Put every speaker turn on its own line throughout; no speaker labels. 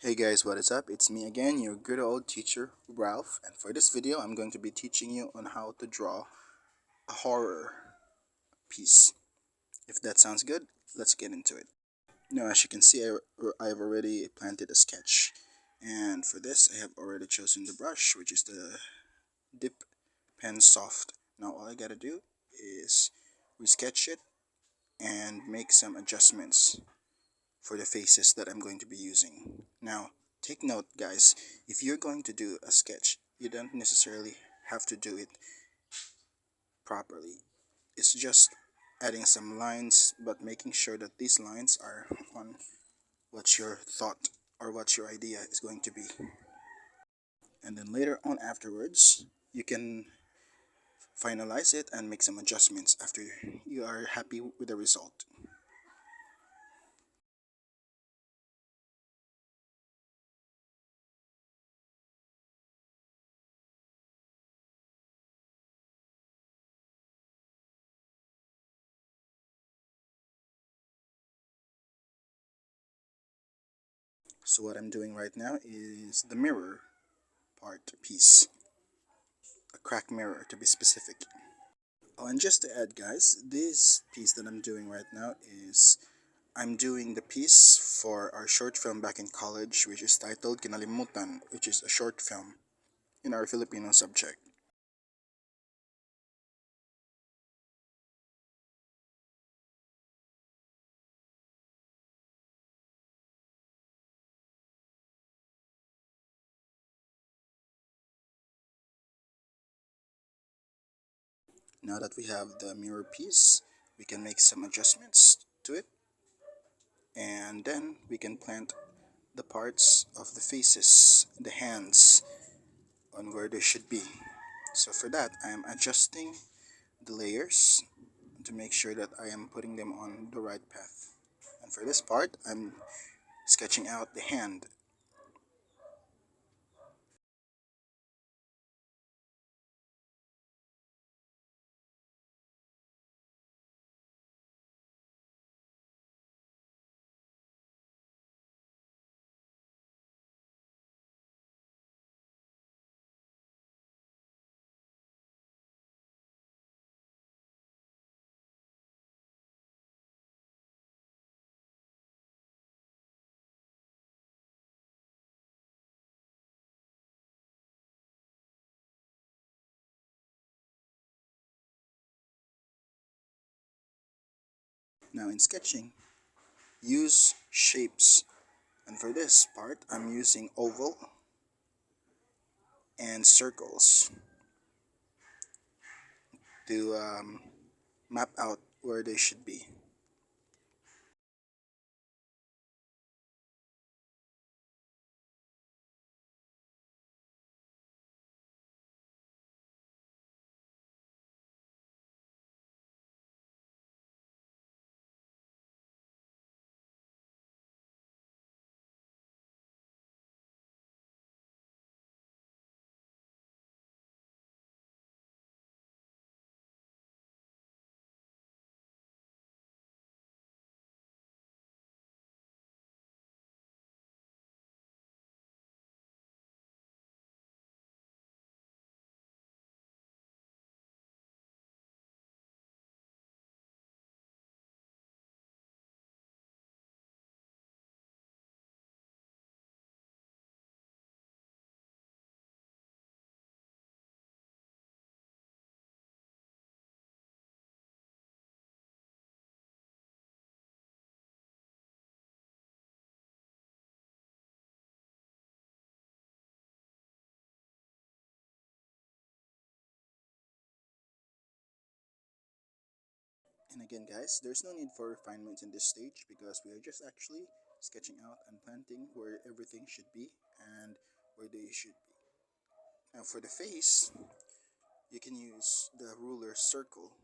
Hey guys, what is up? It's me again, your good old teacher, Ralph, and for this video, I'm going to be teaching you on how to draw a horror piece. If that sounds good, let's get into it. Now, as you can see, I've already planted a sketch, and for this, I have already chosen the brush, which is the Dip Pen Soft. Now, all I gotta do is resketch it and make some adjustments for the faces that I'm going to be using. Now, take note, guys, if you're going to do a sketch, you don't necessarily have to do it properly. It's just adding some lines, but making sure that these lines are on what your thought or what your idea is going to be. And then later on afterwards, you can finalize it and make some adjustments after you are happy with the result. So what I'm doing right now is the mirror part piece, a crack mirror to be specific. Oh, and just to add, guys, this piece that I'm doing right now is I'm doing the piece for our short film back in college, which is titled Kinalimutan, which is a short film in our Filipino subject. Now that we have the mirror piece, we can make some adjustments to it, and then we can plant the parts of the faces, the hands, on where they should be. So for that, I am adjusting the layers to make sure that I am putting them on the right path. And for this part, I'm sketching out the hand. Now in sketching, use shapes. And for this part, I'm using oval and circles to map out where they should be. And again, guys, there's no need for refinements in this stage because we are just actually sketching out and planting where everything should be and where they should be. Now for the face, you can use the ruler circle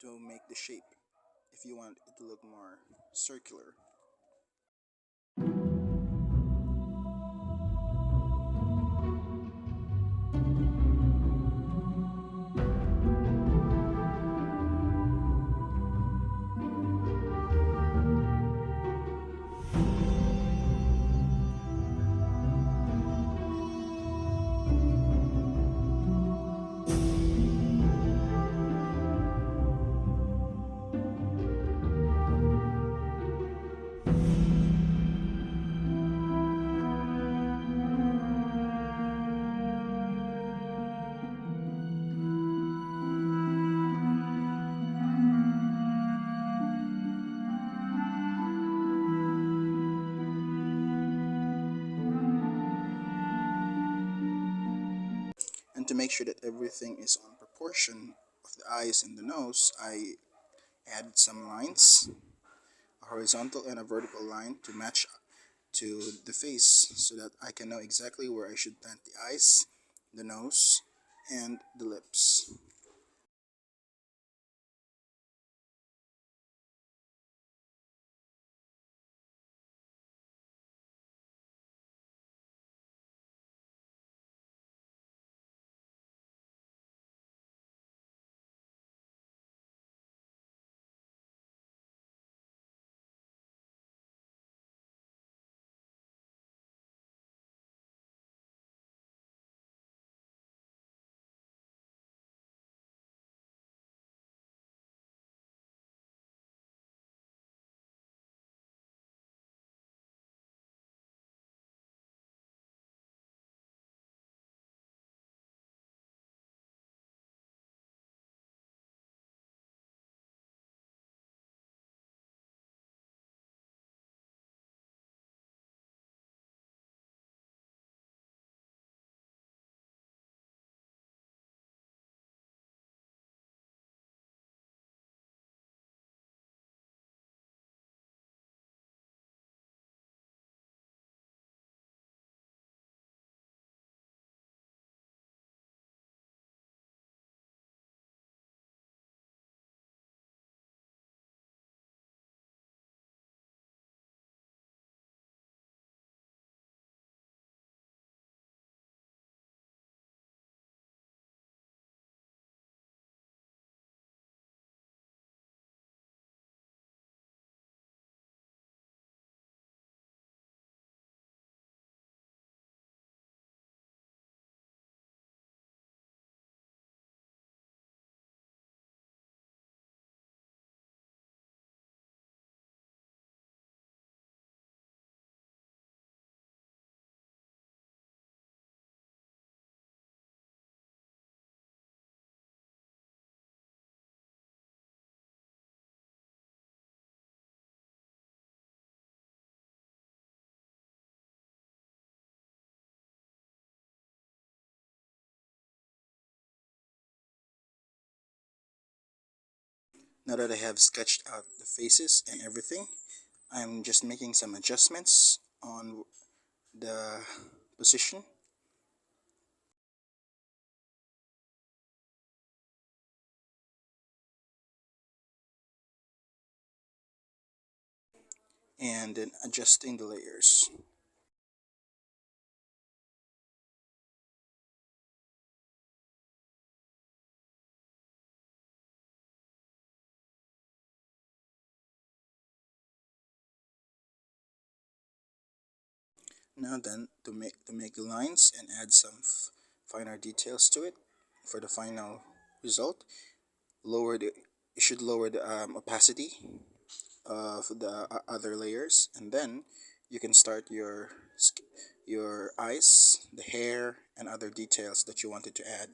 to make the shape if you want it to look more circular. And to make sure that everything is on proportion of the eyes and the nose, I add some lines, a horizontal and a vertical line to match to the face so that I can know exactly where I should plant the eyes, the nose, and the lips. Now that I have sketched out the faces and everything, I'm just making some adjustments on the position. And then adjusting the layers. Now then, to make the lines and add some finer details to it for the final result, lower the you should lower the opacity of the other layers, and then you can start your eyes, the hair, and other details that you wanted to add.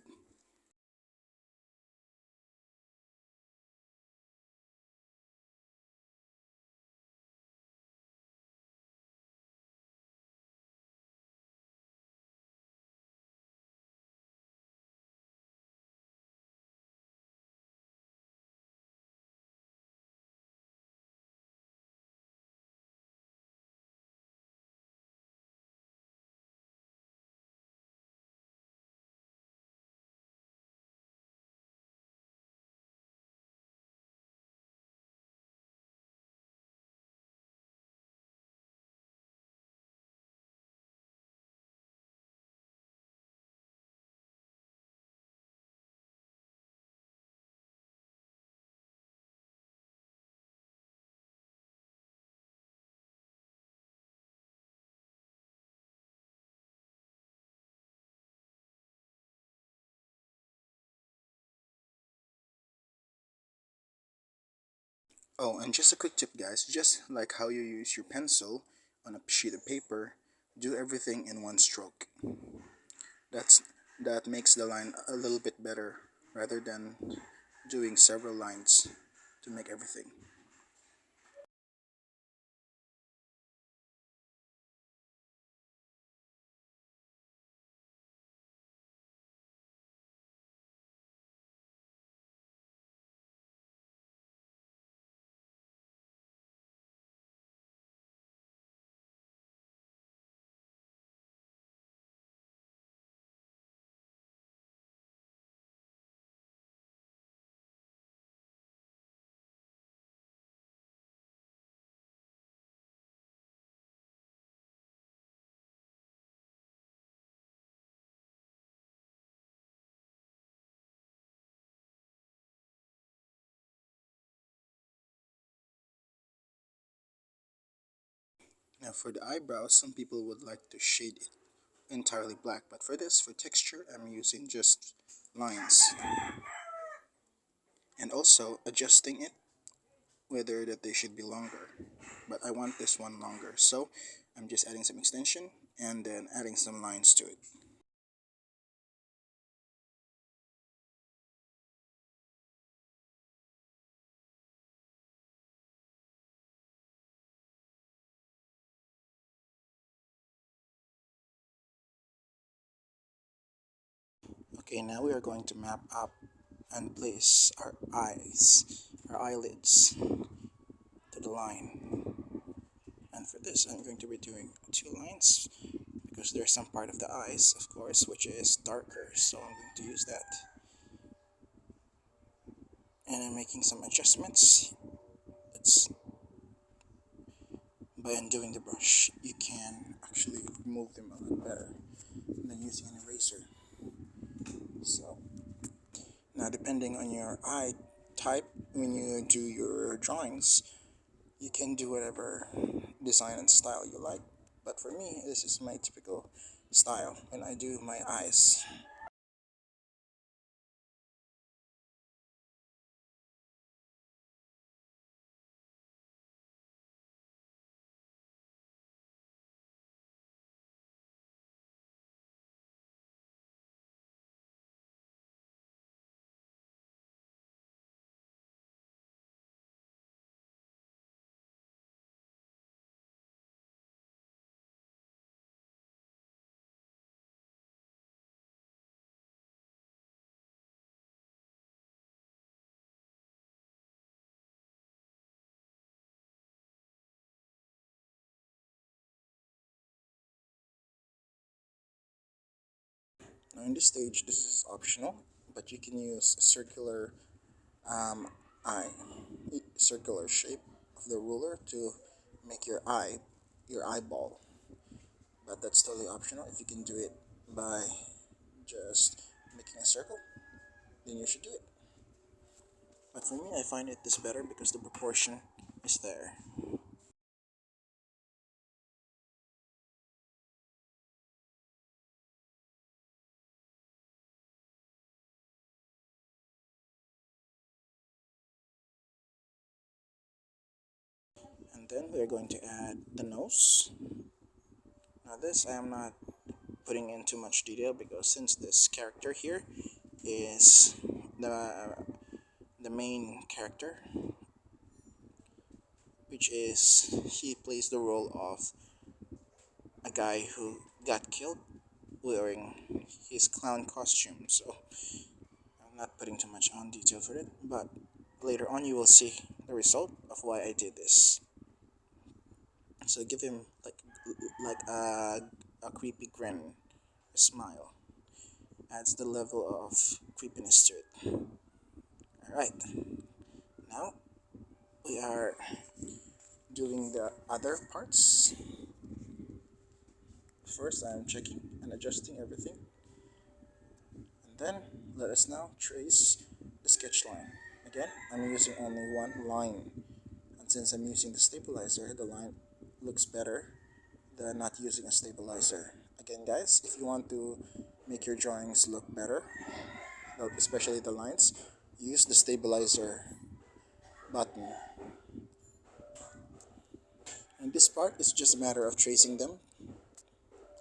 Oh, and just a quick tip, guys. Just like how you use your pencil on a sheet of paper, do everything in one stroke. That's that makes the line a little bit better rather than doing several lines to make everything. Now for the eyebrows, some people would like to shade it entirely black, but for this, for texture, I'm using just lines and also adjusting it whether that they should be longer. But I want this one longer, so I'm just adding some extension and then adding some lines to it. Okay, now we are going to map up and place our eyes, our eyelids to the line. And for this, I'm going to be doing two lines because there's some part of the eyes, of course, which is darker, so I'm going to use that. And I'm making some adjustments. It's by undoing the brush, you can actually remove them a lot better than using an eraser. So now, depending on your eye type, when you do your drawings, you can do whatever design and style you like. But for me, this is my typical style when I do my eyes. Now, in this stage, this is optional, but you can use a circular um, eye, circular shape of the ruler to make your eyeball. But that's totally optional. If you can do it by just making a circle, then you should do it. But for me, I find it this better because the proportion is there. And then we're going to add the nose. Now this I am not putting in too much detail because since this character here is the the main character, which is he plays the role of a guy who got killed wearing his clown costume. So I'm not putting too much on detail for it, but later on you will see the result of why I did this. So give him like a creepy grin, a smile. Adds the level of creepiness to it. Alright, now we are doing the other parts. First, I'm checking and adjusting everything. And then let us now trace the sketch line. Again, I'm using only one line. And since I'm using the stabilizer, the line looks better than not using a stabilizer. Again, guys, if you want to make your drawings look better, especially the lines, use the stabilizer button. And this part is just a matter of tracing them,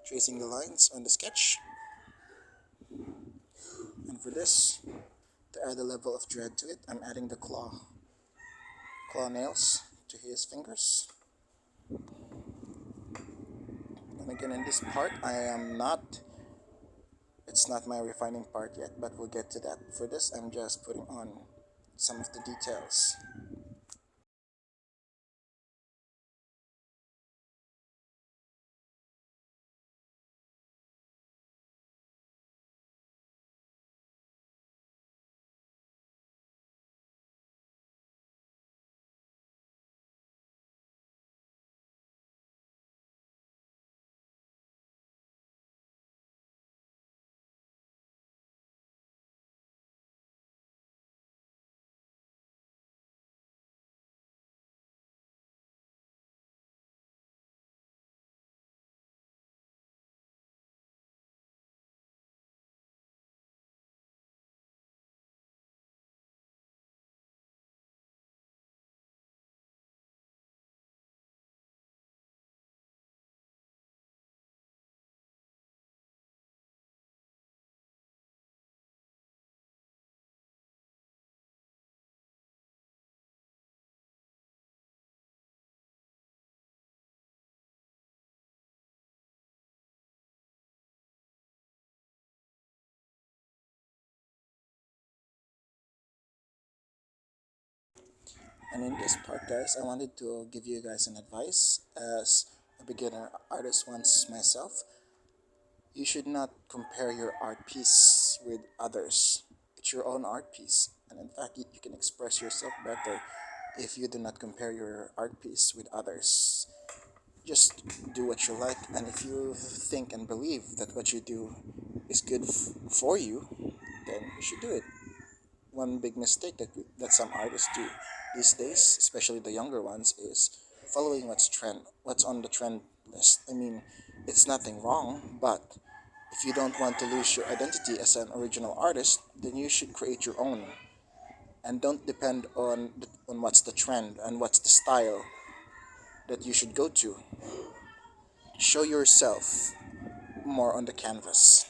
tracing the lines on the sketch. And for this, to add a level of dread to it, I'm adding the claw nails to his fingers. And again, in this part, it's not my refining part yet, but we'll get to that. For this, I'm just putting on some of the details. And in this part, guys, I wanted to give you guys an advice as a beginner artist once myself. You should not compare your art piece with others. It's your own art piece, and in fact, you can express yourself better if you do not compare your art piece with others. Just do what you like, and if you think and believe that what you do is good for you, then you should do it. One big mistake that some artists do these days, especially the younger ones, is following what's on the trend list. I mean, it's nothing wrong, but if you don't want to lose your identity as an original artist, then you should create your own, and don't depend on what's the trend and what's the style that you should go to. Show yourself more on the canvas.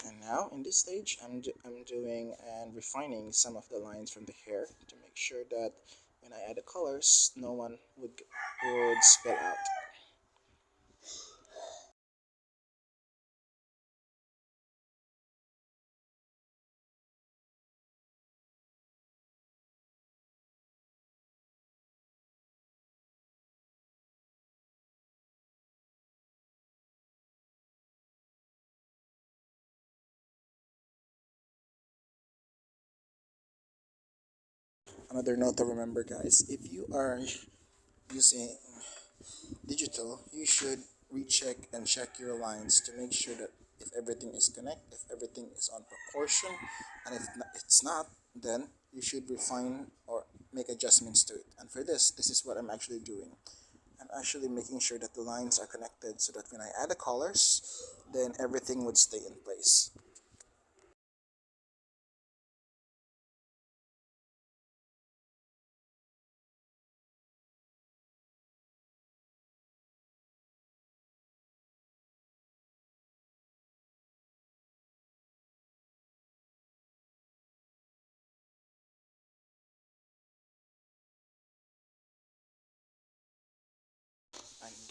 And now in this stage, I'm doing and refining some of the lines from the hair to make sure that when I add the colors, no one would spill out. Another note to remember, guys, if you are using digital, you should recheck and check your lines to make sure that if everything is connect, if everything is on proportion, and if it's not, then you should refine or make adjustments to it. And for this is what I'm actually doing. I'm actually making sure that the lines are connected so that when I add the colors, then everything would stay in place.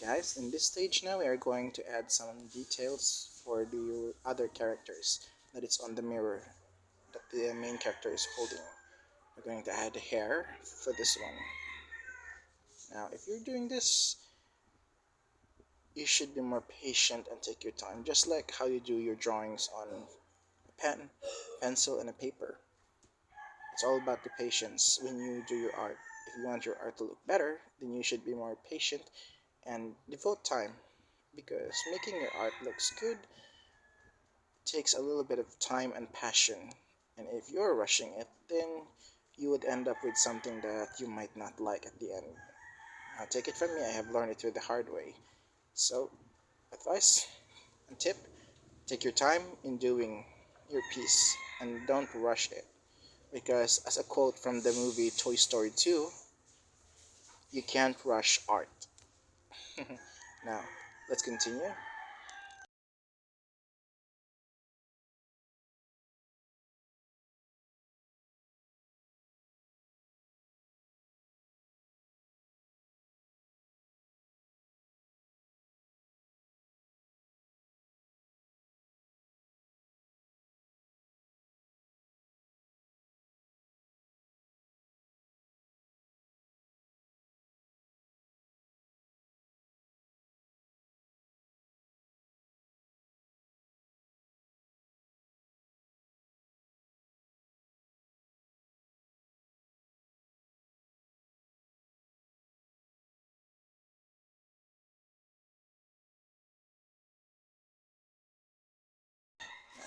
guys, in this stage now we are going to add some details for the other characters that is on the mirror that the main character is holding. We're going to add hair for this one. Now if you're doing this, you should be more patient and take your time, just like how you do your drawings on a pen, pencil, and a paper. It's all about the patience when you do your art. If you want your art to look better, then you should be more patient and devote time, because making your art looks good takes a little bit of time and passion. And if you're rushing it, then you would end up with something that you might not like at the end. Now, take it from me, I have learned it through the hard way. So, advice and tip, take your time in doing your piece and don't rush it. Because, as a quote from the movie Toy Story 2, you can't rush art. Now, let's continue.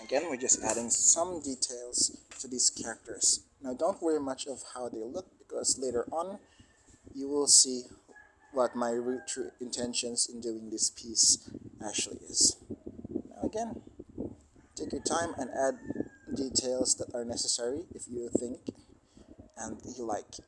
Again, we're just adding some details to these characters. Now, don't worry much of how they look, because later on you will see what my true intentions in doing this piece actually is. Now, again, take your time and add details that are necessary if you think and you like.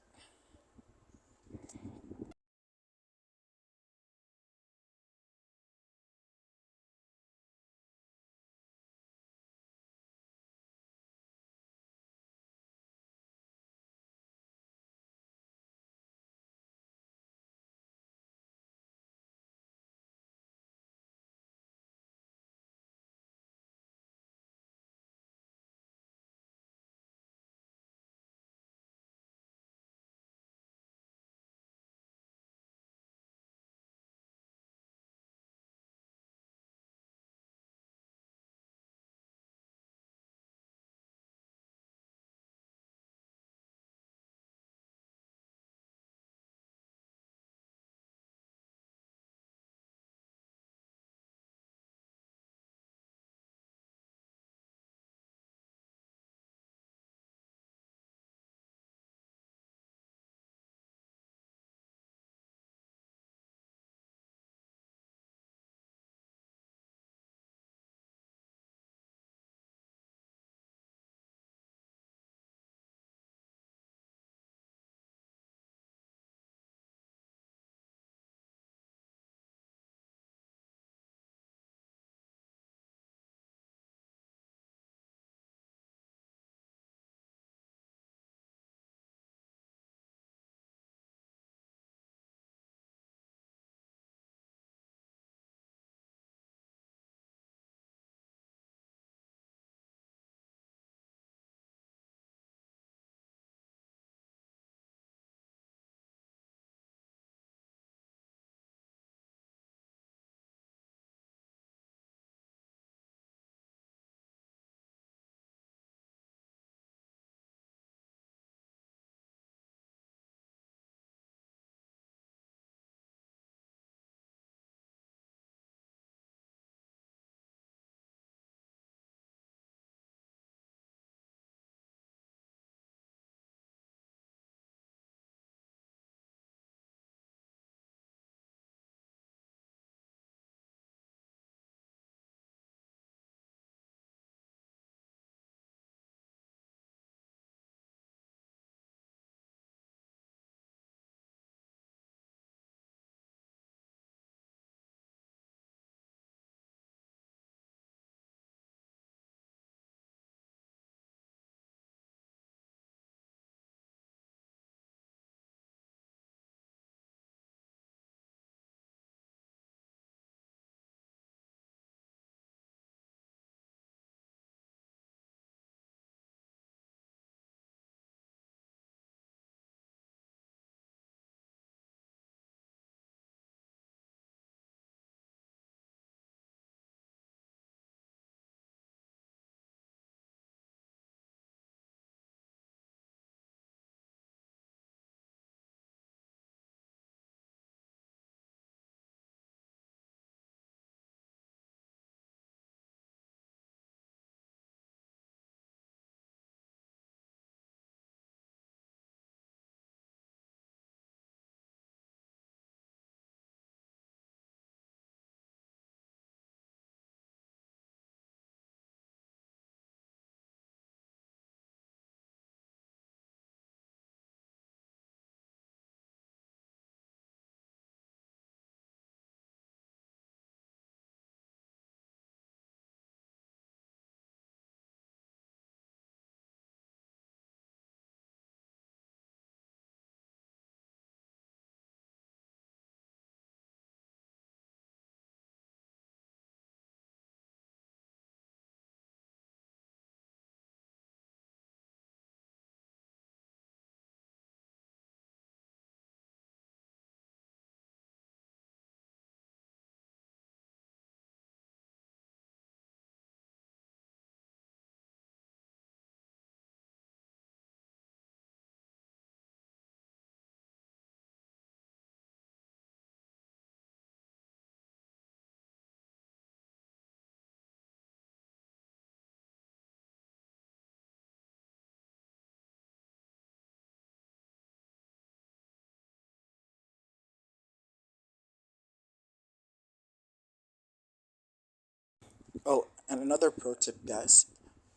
Oh, and another pro tip, guys,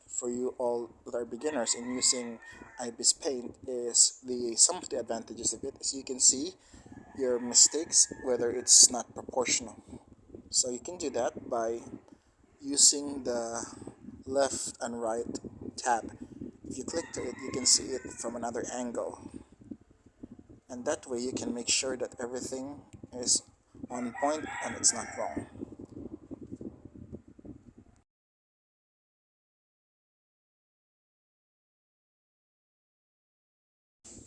for you all that are beginners in using Ibis Paint is some of the advantages of it is you can see your mistakes whether it's not proportional. So you can do that by using the left and right tab. If you click to it, you can see it from another angle, and that way you can make sure that everything is on point and it's not wrong.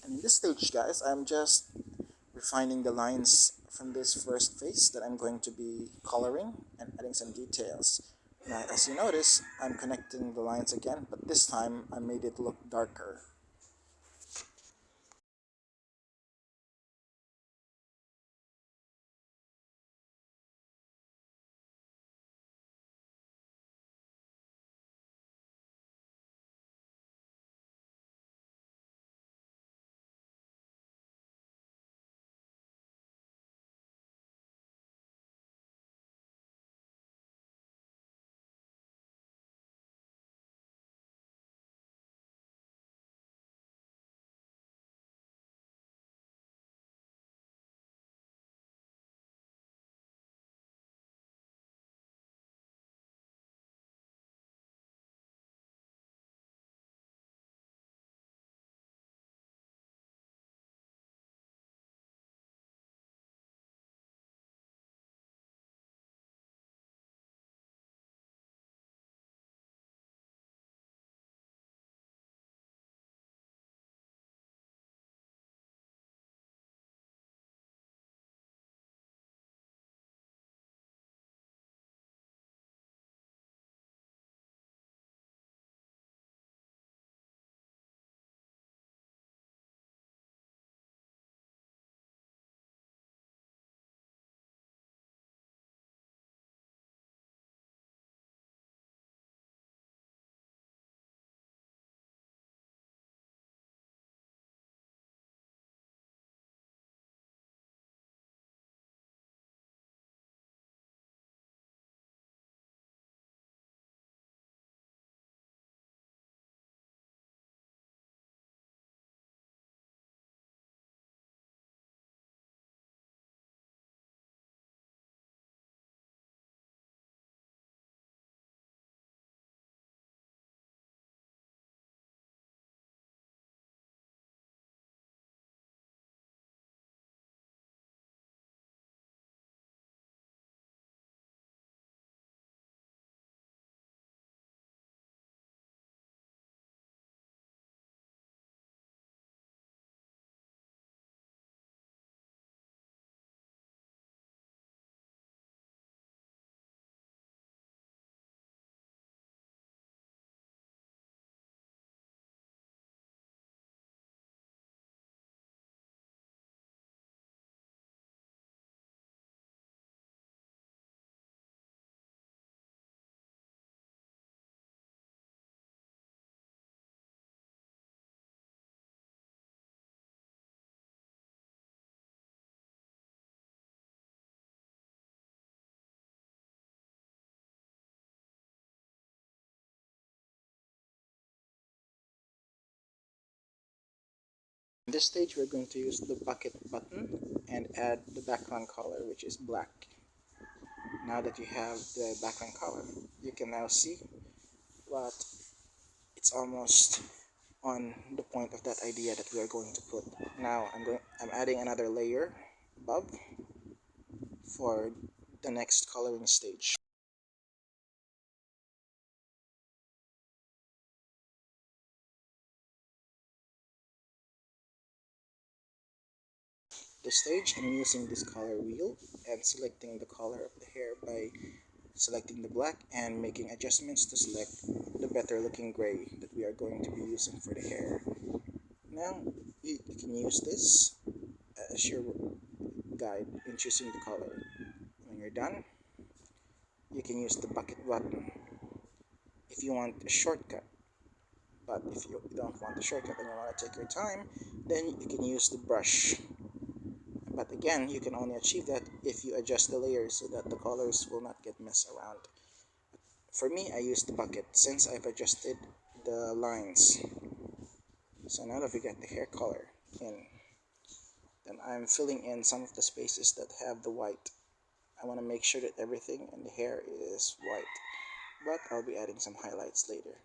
And in this stage, guys, I'm just refining the lines from this first face that I'm going to be coloring and adding some details. Now, as you notice, I'm connecting the lines again, but this time I made it look darker. In this stage, we're going to use the bucket button and add the background color, which is black. Now that you have the background color, you can now see what it's almost on the point of that idea that we are going to put. Now I'm adding another layer above for the next coloring stage. This stage, I'm using this color wheel and selecting the color of the hair by selecting the black and making adjustments to select the better looking gray that we are going to be using for the hair. Now you can use this as your guide in choosing the color. When you're done, you can use the bucket button if you want a shortcut. But if you don't want the shortcut and you want to take your time, then you can use the brush. But again, you can only achieve that if you adjust the layers so that the colors will not get messed around. For me, I use the bucket since I've adjusted the lines. So now that we got the hair color in, then I'm filling in some of the spaces that have the white. I want to make sure that everything in the hair is white, but I'll be adding some highlights later.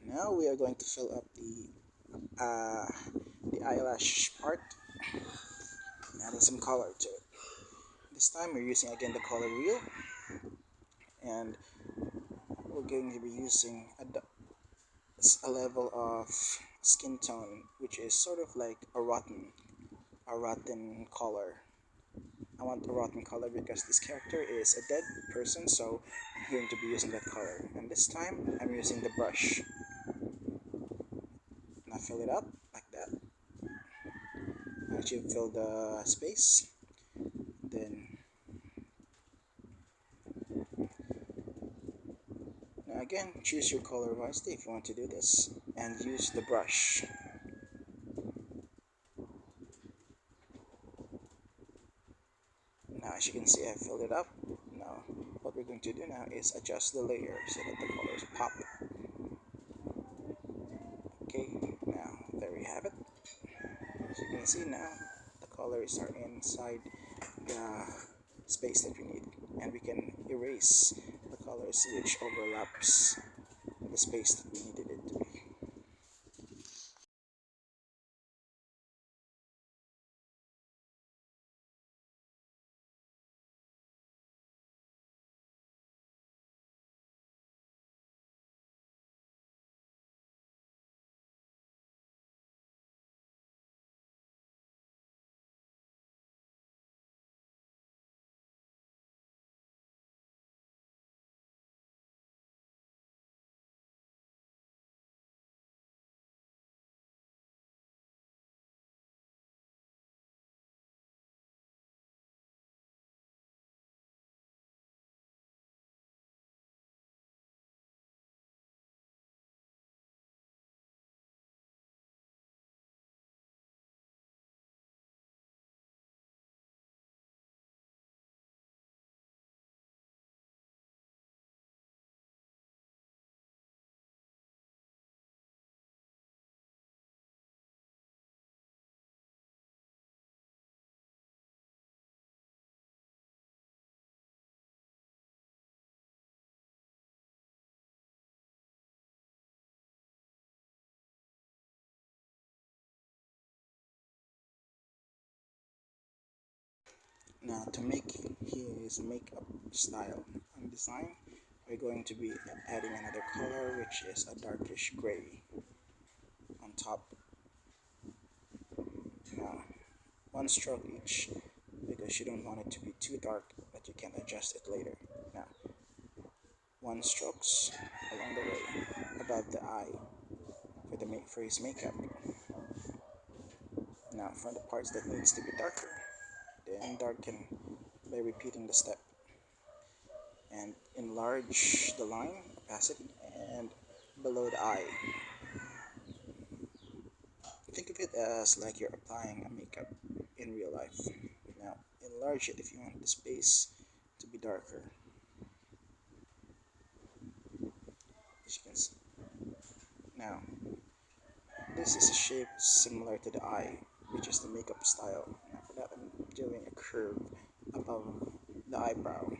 And now we are going to fill up the eyelash part, adding some color to it. This time we're using again the color wheel, and we're going to be using a level of skin tone which is sort of like a rotten color. I want a rotten color because this character is a dead person, so I'm going to be using that color. And this time I'm using the brush. Now fill it up like that. Once you fill the space, then now again choose your color wisely if you want to do this, and use the brush. Now as you can see, I filled it up. Now what we're going to do now is adjust the layer so that the colors pop. Okay, now there we have it. As you can see now, the colors are inside the space that we need, and we can erase the colors which overlaps the space that we needed it to be. Now to make his makeup style and design, we're going to be adding another color which is a darkish gray on top. Now one stroke each because you don't want it to be too dark but you can adjust it later. Now one strokes along the way above the eye for his makeup. Now for the parts that needs to be darker, then darken by repeating the step, and enlarge the line opacity and below the eye. Think of it as like you're applying a makeup in real life. Now enlarge it if you want the space to be darker. As you can see. Now this is a shape similar to the eye, which is the makeup style. Now for that I'm doing a curve above the eyebrow.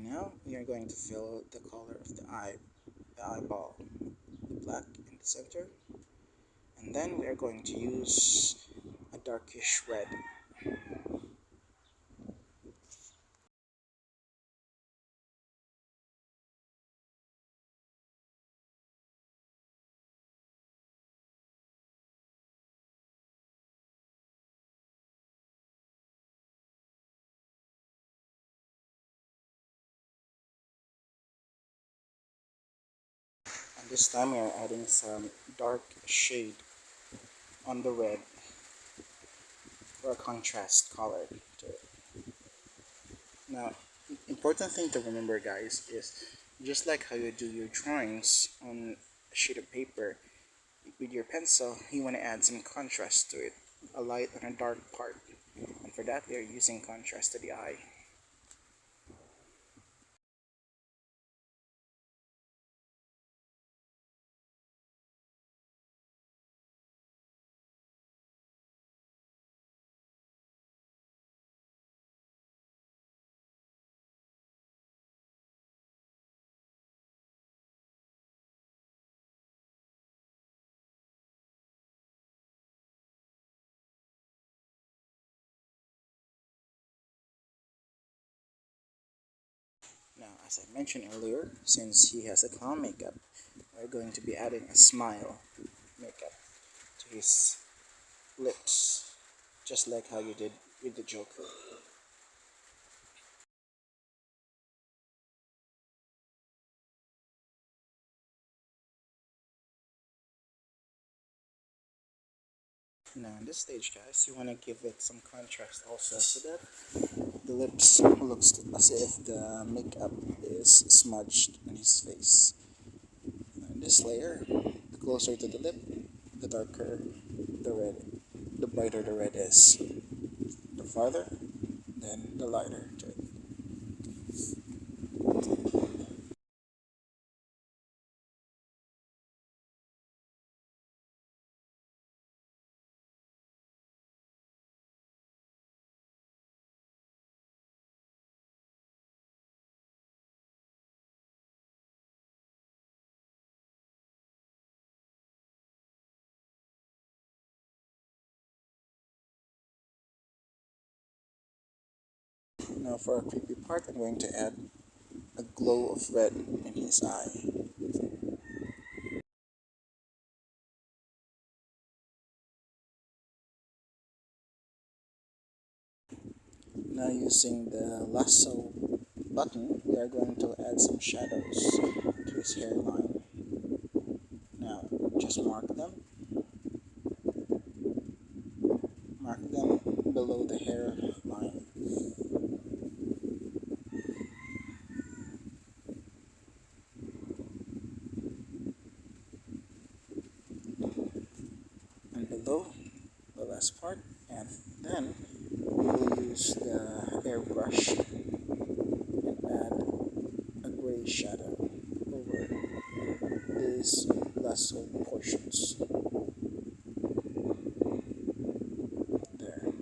Now we are going to fill the color of the eyeball, the black in the center, and then we are going to use a darkish red. And this time we are adding some dark shade on the red for a contrast color to it. Now, important thing to remember, guys, is just like how you do your drawings on a sheet of paper, with your pencil, you want to add some contrast to it, a light and a dark part. And for that, we are using contrast to the eye. Now, as I mentioned earlier, since he has a clown makeup, we're going to be adding a smile makeup to his lips, just like how you did with the Joker. Now, in this stage, guys, you want to give it some contrast also, so that the lips looks as if the makeup is smudged on his face. Now, in this layer, the closer to the lip, the darker the red, the brighter the red is. The farther, then the lighter to it. Now for a creepy part, I'm going to add a glow of red in his eye. Now using the lasso button, we are going to add some shadows to his hairline. Now just mark them below the hairline. And below the last part, and then we will use the airbrush and add a gray shadow over these lasso portions there.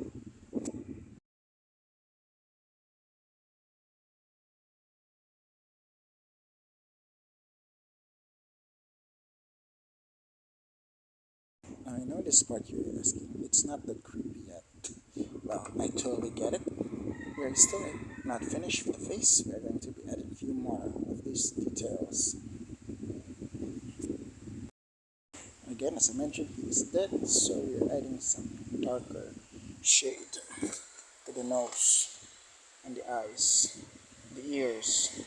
Now I know this part you're asking, it's not that creepy yet. Well, I totally get it. We're still not finished with the face. We're going to be adding a few more of these details. Again, as I mentioned, he's dead, so we're adding some darker shade to the nose and the eyes, the ears,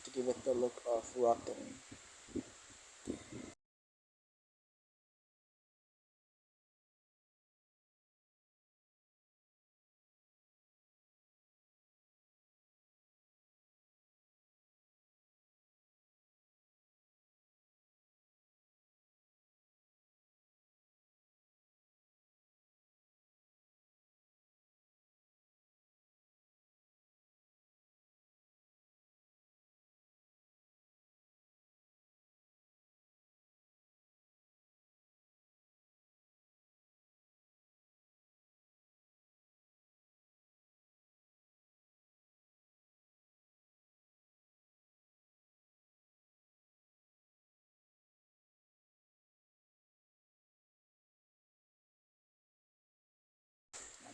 to give it the look of rotten.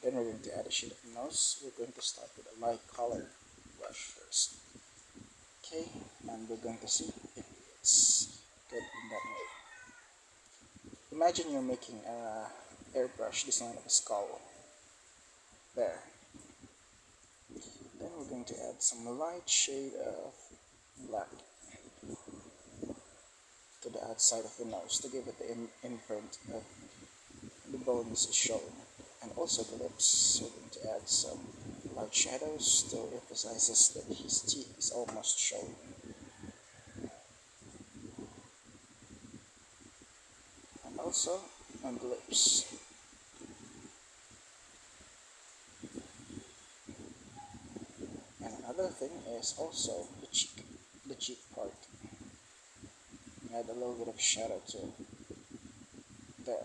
Then we're going to add a shade of nose. We're going to start with a light color brush first. Okay, and we're going to see if it's good in that way. Imagine you're making a airbrush design of a skull. There. Then we're going to add some light shade of black to the outside of the nose to give it the imprint of the bones is showing. And also the lips. We're going to add some light shadows to emphasize that his teeth is almost showing. And also on the lips. And another thing is also the cheek part. Add a little bit of shadow to there.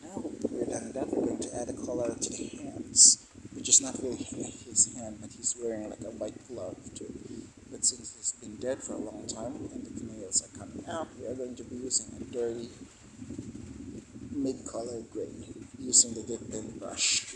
Now we're done that, we're going to add a color to the hands, which is not really his hand, but he's wearing like a white glove too. But since he's been dead for a long time and the nails are coming out, we are going to be using a dirty mid-color gray using the dip pen brush.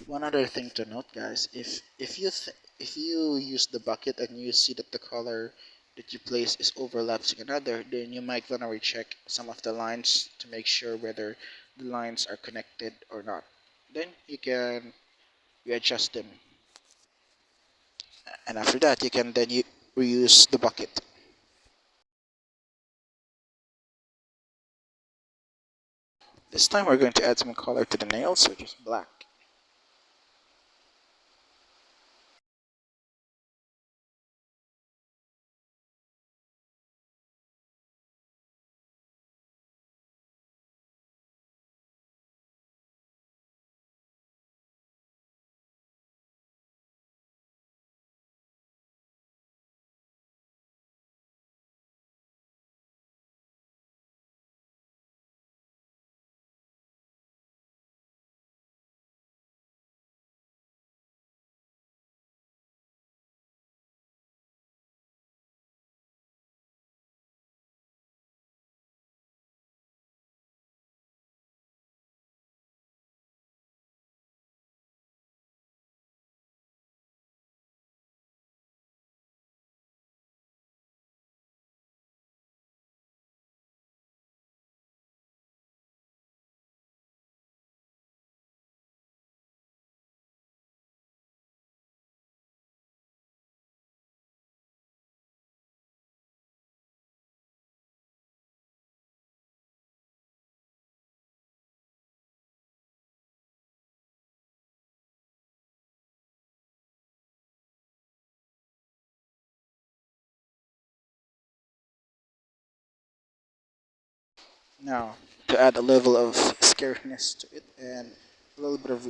One other thing to note, guys, if you use the bucket and you see that the color that you place is overlapping another, then you might want to recheck some of the lines to make sure whether the lines are connected or not. Then you can readjust them, and after that you can then reuse the bucket. This time we're going to add some color to the nails, which is black. Now, to add a level of scariness to it and a little bit of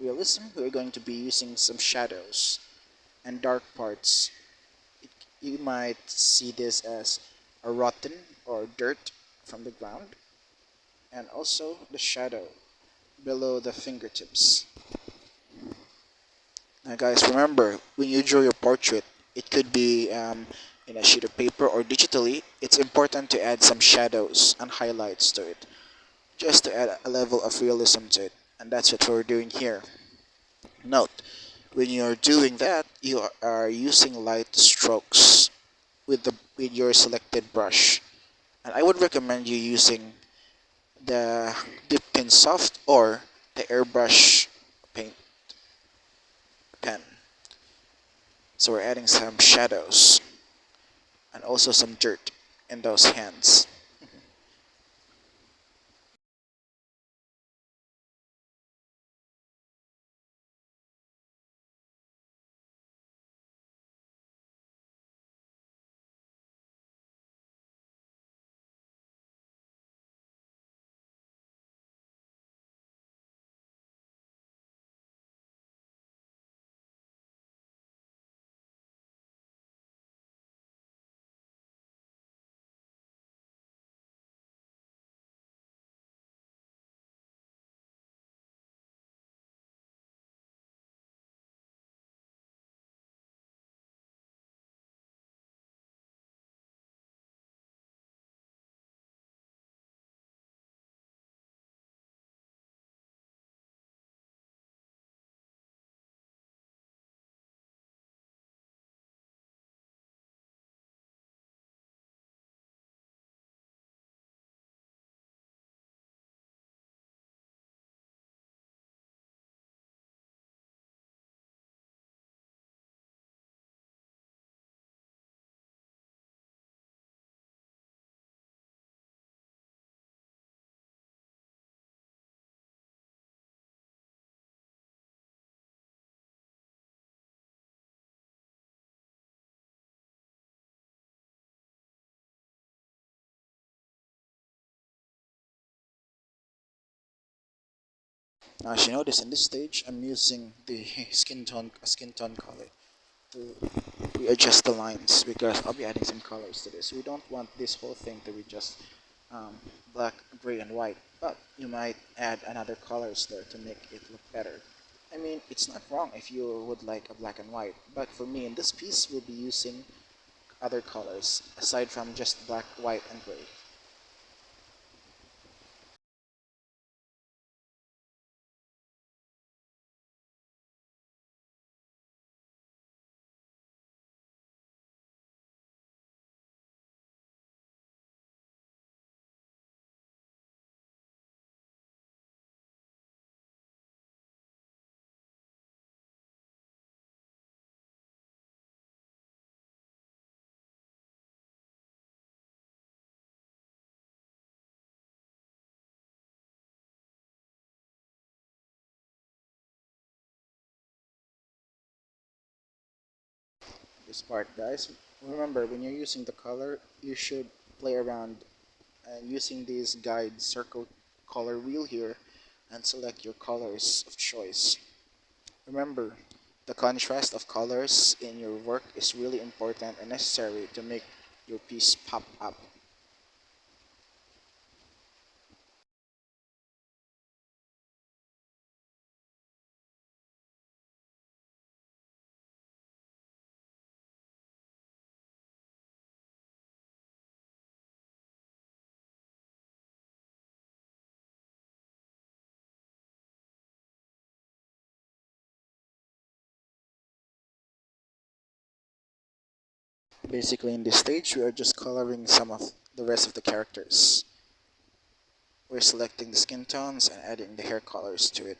realism, we're going to be using some shadows and dark parts. You might see this as a rotten or dirt from the ground, and also the shadow below the fingertips. Now, guys, remember when you draw your portrait, It could be in a sheet of paper or digitally. It's important to add some shadows and highlights to it, just to add a level of realism to it. And that's what we're doing here. Note, when you're doing that, you are using light strokes with your selected brush. And I would recommend you using the Dip Pen Soft or the airbrush paint pen. So we're adding some shadows and also some dirt in those hands. Now, as you notice in this stage, I'm using the skin tone color to readjust the lines because I'll be adding some colors to this. We don't want this whole thing to be just black, gray, and white, but you might add another colors there to make it look better. I mean, it's not wrong if you would like a black and white, but for me in this piece, we'll be using other colors aside from just black, white, and gray. This part, guys. Remember, when you're using the color, you should play around and using this guide circle color wheel here and select your colors of choice. Remember, the contrast of colors in your work is really important and necessary to make your piece pop up. Basically, in this stage, we are just coloring some of the rest of the characters. We're selecting the skin tones and adding the hair colors to it.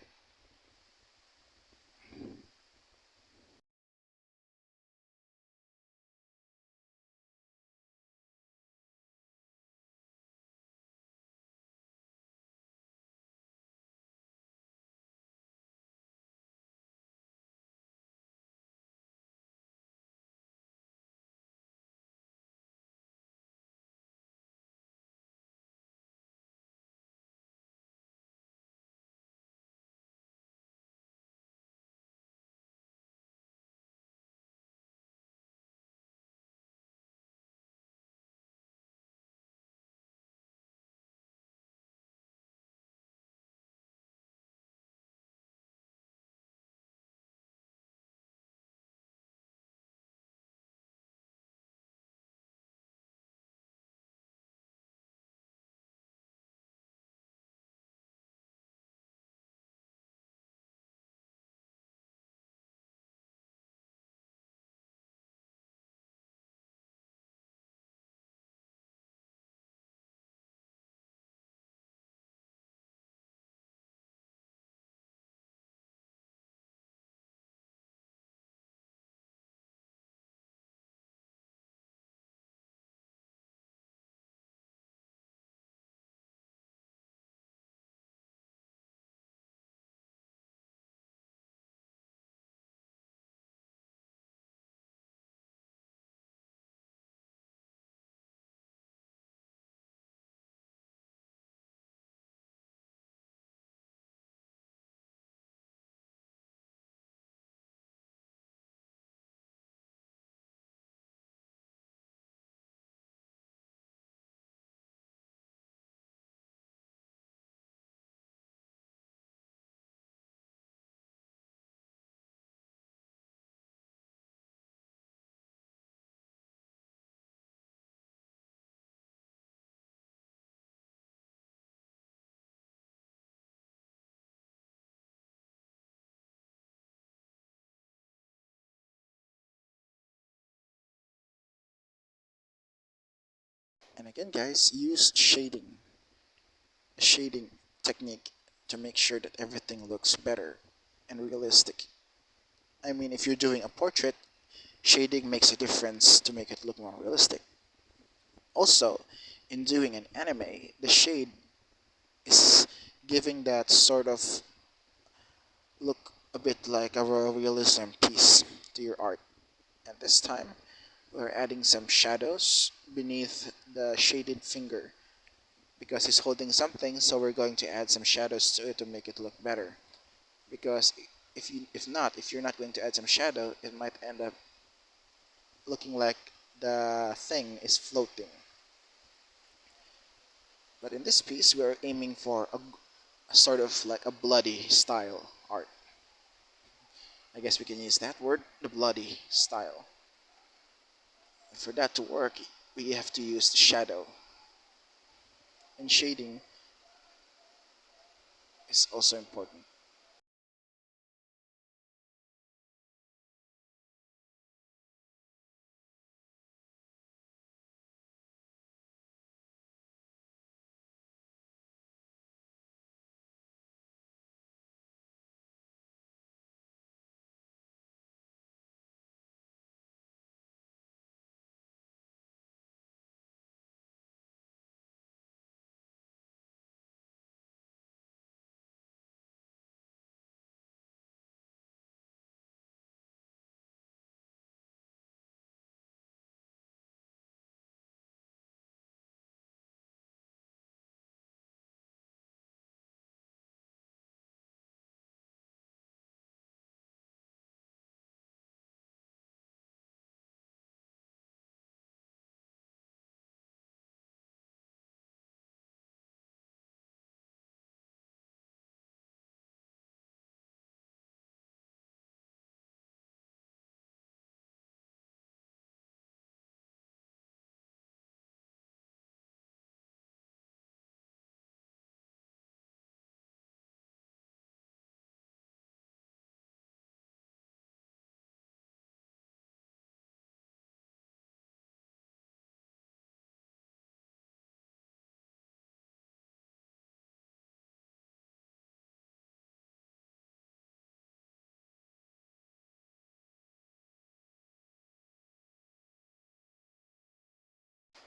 And again, guys, use shading technique to make sure that everything looks better and realistic. I mean, if you're doing a portrait, shading makes a difference to make it look more realistic. Also, in doing an anime, the shade is giving that sort of look a bit like a realism piece to your art. And this time, we're adding some shadows beneath the shaded finger because he's holding something, so we're going to add some shadows to it to make it look better. Because if you're not going to add some shadow, it might end up looking like the thing is floating. But in this piece, we are aiming for a sort of like a bloody style art. I guess we can use that word, the bloody style. And for that to work, we have to use the shadow. And shading is also important.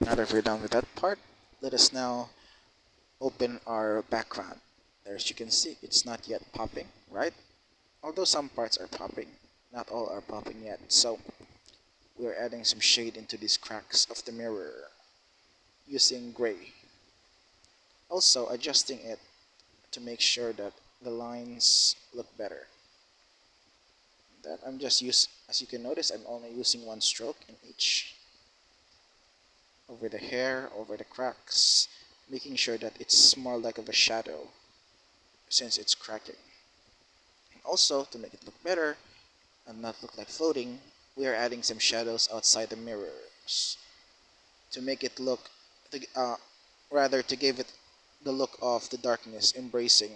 Now that we're done with that part, let us now open our background. As you can see, it's not yet popping, right? Although some parts are popping, not all are popping yet. So we're adding some shade into these cracks of the mirror using gray. Also adjusting it to make sure that the lines look better. That I'm just as you can notice, I'm only using one stroke in each, over the hair, over the cracks, making sure that it's more like of a shadow since it's cracking. And also, to make it look better and not look like floating, we are adding some shadows outside the mirrors to make it look, rather to give it the look of the darkness embracing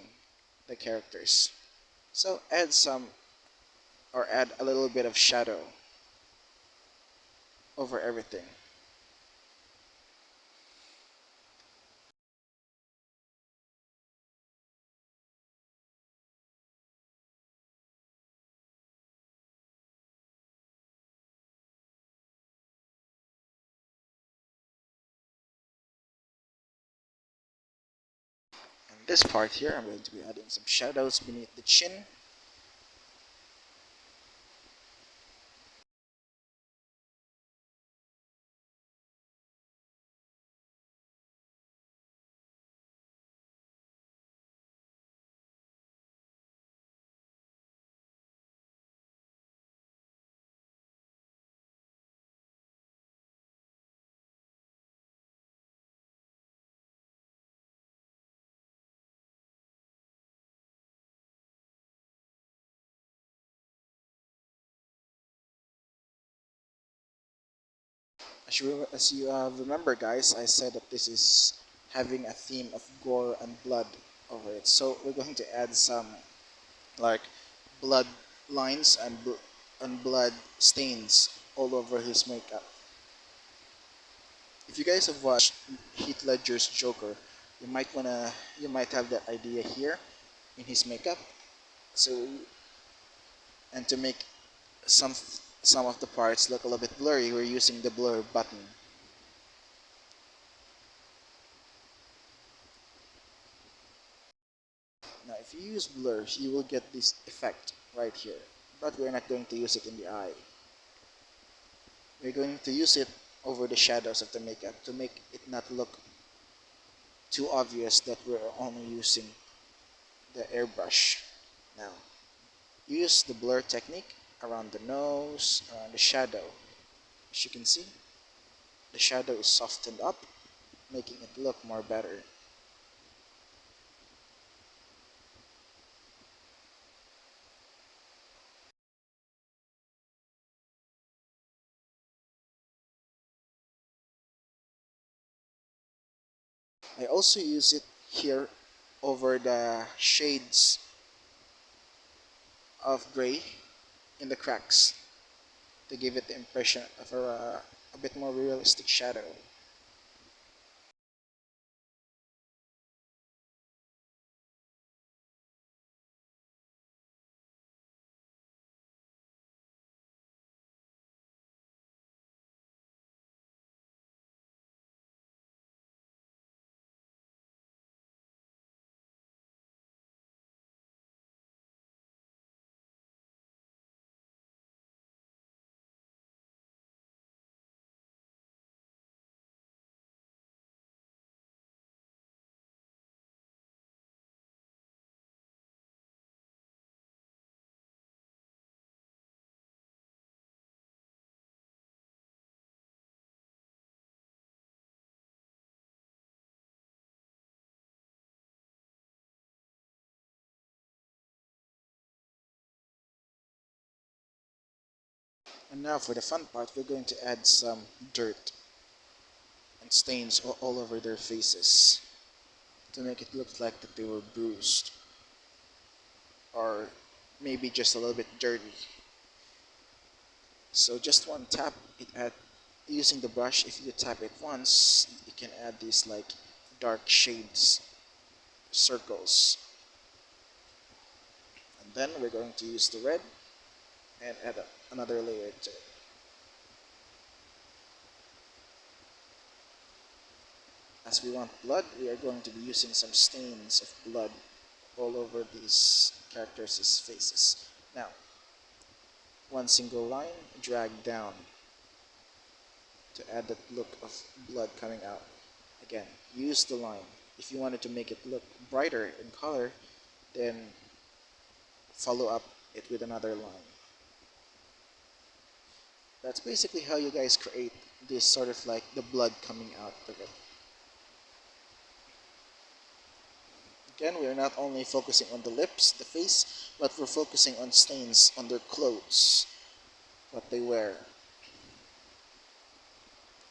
the characters. So add a little bit of shadow over everything. And this part here, I'm going to be adding some shadows beneath the chin. As you remember, guys, I said that this is having a theme of gore and blood over it. So we're going to add some like blood lines and blood stains all over his makeup. If you guys have watched Heath Ledger's Joker, you might have that idea here in his makeup. So, and to make some some of the parts look a little bit blurry, we're using the blur button. Now, if you use blur, you will get this effect right here, but we're not going to use it in the eye. We're going to use it over the shadows of the makeup to make it not look too obvious that we're only using the airbrush. Now, use the blur technique around the nose, around the shadow. As you can see, the shadow is softened up, making it look more better. I also use it here over the shades of gray in the cracks to give it the impression of a bit more realistic shadow. And now for the fun part, we're going to add some dirt and stains all over their faces to make it look like that they were bruised or maybe just a little bit dirty. So just one tap, it add using the brush. If you tap it once, you can add these like dark shades, circles, and then we're going to use the red and add another layer to it. As we want blood, we are going to be using some stains of blood all over these characters' faces. Now, one single line, drag down to add that look of blood coming out. Again, use the line. If you wanted to make it look brighter in color, then follow up it with another line. That's basically how you guys create this sort of like the blood coming out of it. Again, we are not only focusing on the lips, the face, but we're focusing on stains on their clothes, what they wear.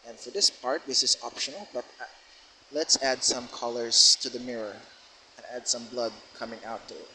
And for this part, this is optional, but let's add some colors to the mirror and add some blood coming out to it.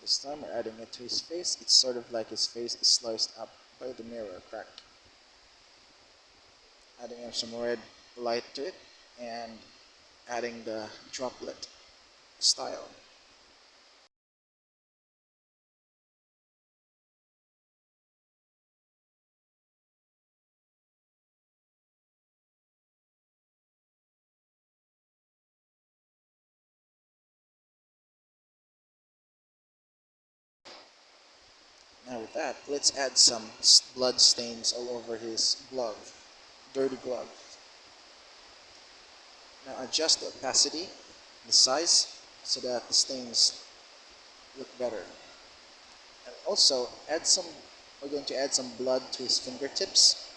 This time we're adding it to his face. It's sort of like his face is sliced up by the mirror crack. Adding in some red light to it and adding the droplet style. Now with that, let's add some blood stains all over his glove, dirty glove. Now adjust the opacity, the size, so that the stains look better. And also we're going to add some blood to his fingertips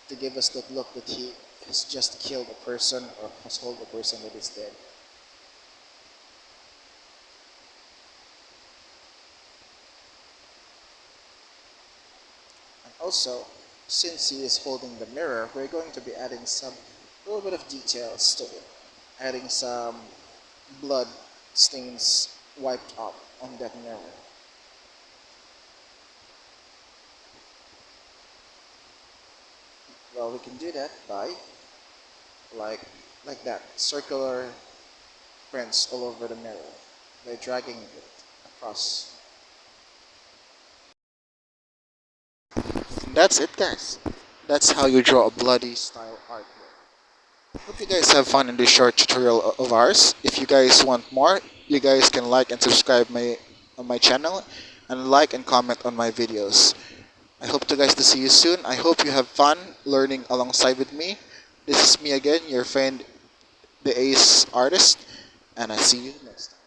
to give us that look that he has just killed a person or has hold a person that is dead. And also, since he is holding the mirror, we're going to be adding some little bit of details to it. Adding some blood stains wiped off on that mirror. Well, we can do that by like like that circular prints all over the mirror by dragging it across. That's it, guys. That's how you draw a bloody style artwork. Hope you guys have fun in this short tutorial of ours. If you guys want more, you guys can like and subscribe on my channel and like and comment on my videos. I hope to guys to see you soon. I hope you have fun learning alongside with me. This is me again, your friend, the Ace Artist, and I see you next time.